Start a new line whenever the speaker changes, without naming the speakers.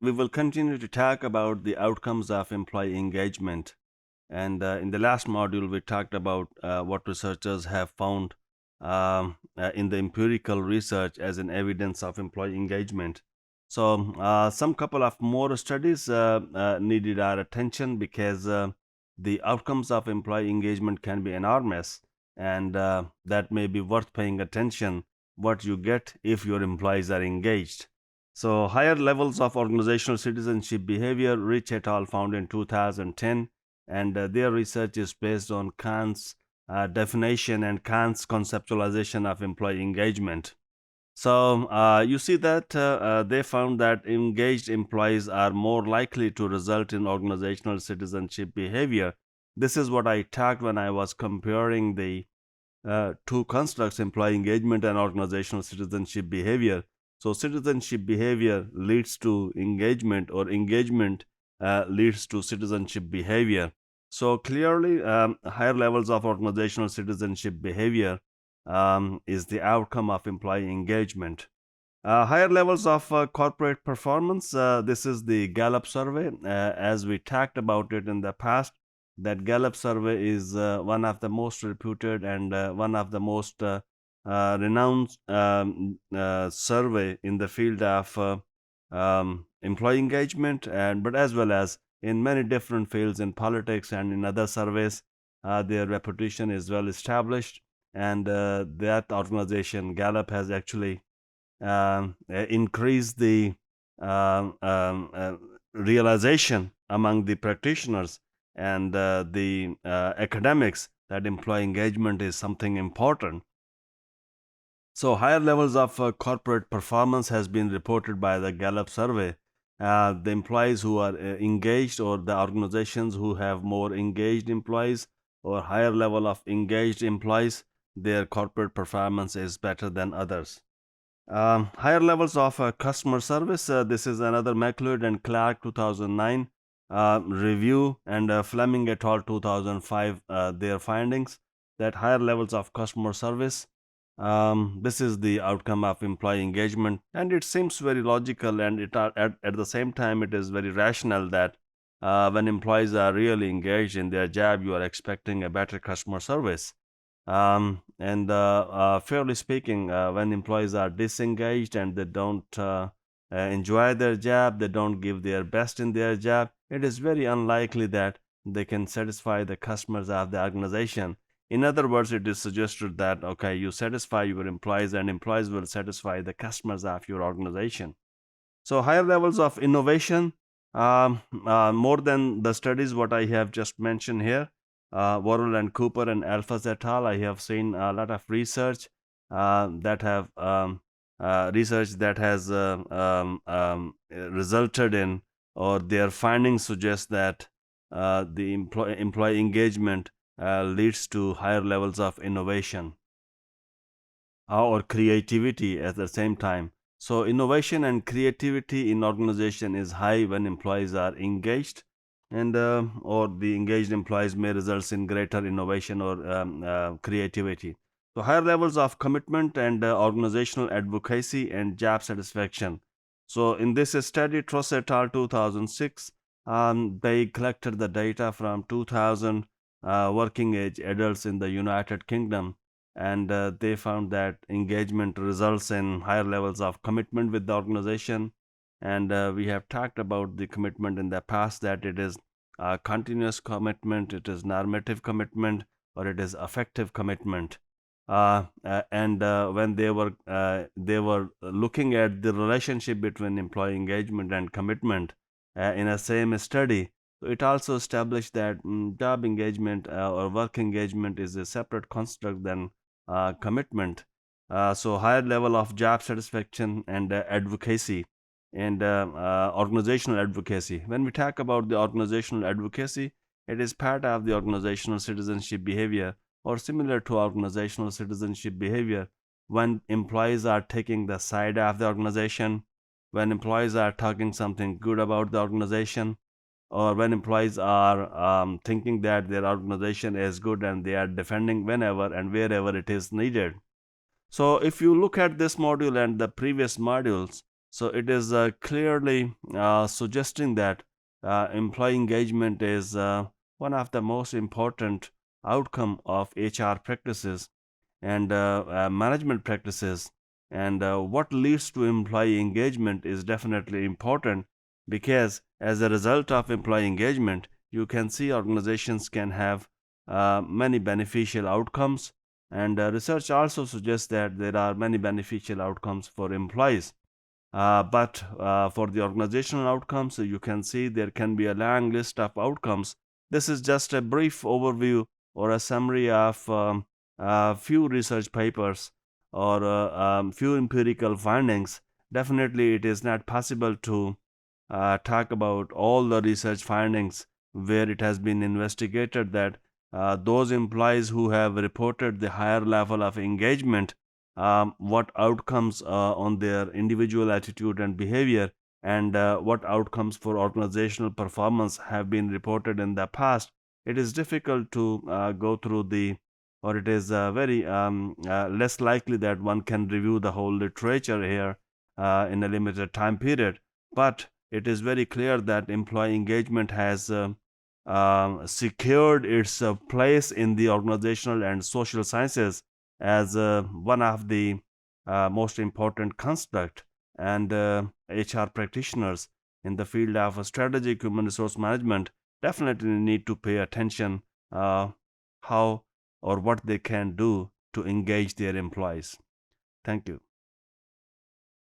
we will continue to talk about the outcomes of employee engagement. And in the last module, we talked about what researchers have found in the empirical research as an evidence of employee engagement. So, some couple of more studies needed our attention because the outcomes of employee engagement can be enormous, and that may be worth paying attention what you get if your employees are engaged. So, higher levels of organizational citizenship behavior, Rich et al. Found in 2010, and their research is based on Kahn's definition and Kahn's conceptualization of employee engagement. So you see that they found that engaged employees are more likely to result in organizational citizenship behavior. This is what I talked when I was comparing the two constructs, employee engagement and organizational citizenship behavior. So citizenship behavior leads to engagement, or engagement leads to citizenship behavior. So clearly, higher levels of organizational citizenship behavior is the outcome of employee engagement. Higher levels of corporate performance. This is the Gallup survey. As we talked about it in the past, that Gallup survey is one of the most reputed and one of the most renowned survey in the field of employee engagement, and but as well as in many different fields in politics and in other surveys. Their reputation is well established, and that organization Gallup has actually increase the realization among the practitioners and the academics that employee engagement is something important. So higher levels of corporate performance has been reported by the Gallup survey. The employees who are engaged, or the organizations who have more engaged employees or higher level of engaged employees, their corporate performance is better than others. Higher levels of customer service. This is another McLeod and Clark 2009 review, and Fleming et al. 2005 their findings that higher levels of customer service. This is the outcome of employee engagement, and it seems very logical, and at the same time it is very rational that when employees are really engaged in their job, you are expecting a better customer service. And fairly speaking, when employees are disengaged and they don't enjoy their job, they don't give their best in their job, it is very unlikely that they can satisfy the customers of the organization. In other words, it is suggested that, okay, you satisfy your employees and employees will satisfy the customers of your organization. So higher levels of innovation, more than the studies what I have just mentioned here, Worrell and Cooper and Alphas et al. I have seen a lot of research that have research that has resulted in, or their findings suggest that the employee engagement leads to higher levels of innovation or creativity at the same time. So innovation and creativity in organization is high when employees are engaged, and or the engaged employees may result in greater innovation or creativity. So higher levels of commitment and organizational advocacy and job satisfaction. So in this study, Truss et al. 2006, they collected the data from 2000 working age adults in the United Kingdom, and they found that engagement results in higher levels of commitment with the organization. And we have talked about the commitment in the past, that it is continuous commitment, it is normative commitment, or it is affective commitment. And when they were looking at the relationship between employee engagement and commitment in a same study, so it also established that job engagement or work engagement is a separate construct than commitment. So higher level of job satisfaction and advocacy and organizational advocacy. When we talk about the organizational advocacy, it is part of the organizational citizenship behavior, or similar to organizational citizenship behavior, when employees are taking the side of the organization, when employees are talking something good about the organization, or when employees are thinking that their organization is good and they are defending whenever and wherever it is needed. So if you look at this module and the previous modules, So it is clearly suggesting that employee engagement is one of the most important outcome of HR practices and management practices. And what leads to employee engagement is definitely important, because as a result of employee engagement, you can see organizations can have many beneficial outcomes. And research also suggests that there are many beneficial outcomes for employees. But for the organizational outcomes, you can see there can be a long list of outcomes. This is just a brief overview or a summary of few research papers or few empirical findings. Definitely, it is not possible to talk about all the research findings where it has been investigated that those employees who have reported the higher level of engagement, what outcomes on their individual attitude and behavior, and what outcomes for organizational performance have been reported in the past. It is difficult to go through the, or it is very less likely that one can review the whole literature here in a limited time period. But it is very clear that employee engagement has secured its place in the organizational and social sciences as one of the most important construct. And HR practitioners in the field of strategic human resource management definitely need to pay attention how or what they can do to engage their employees. Thank you.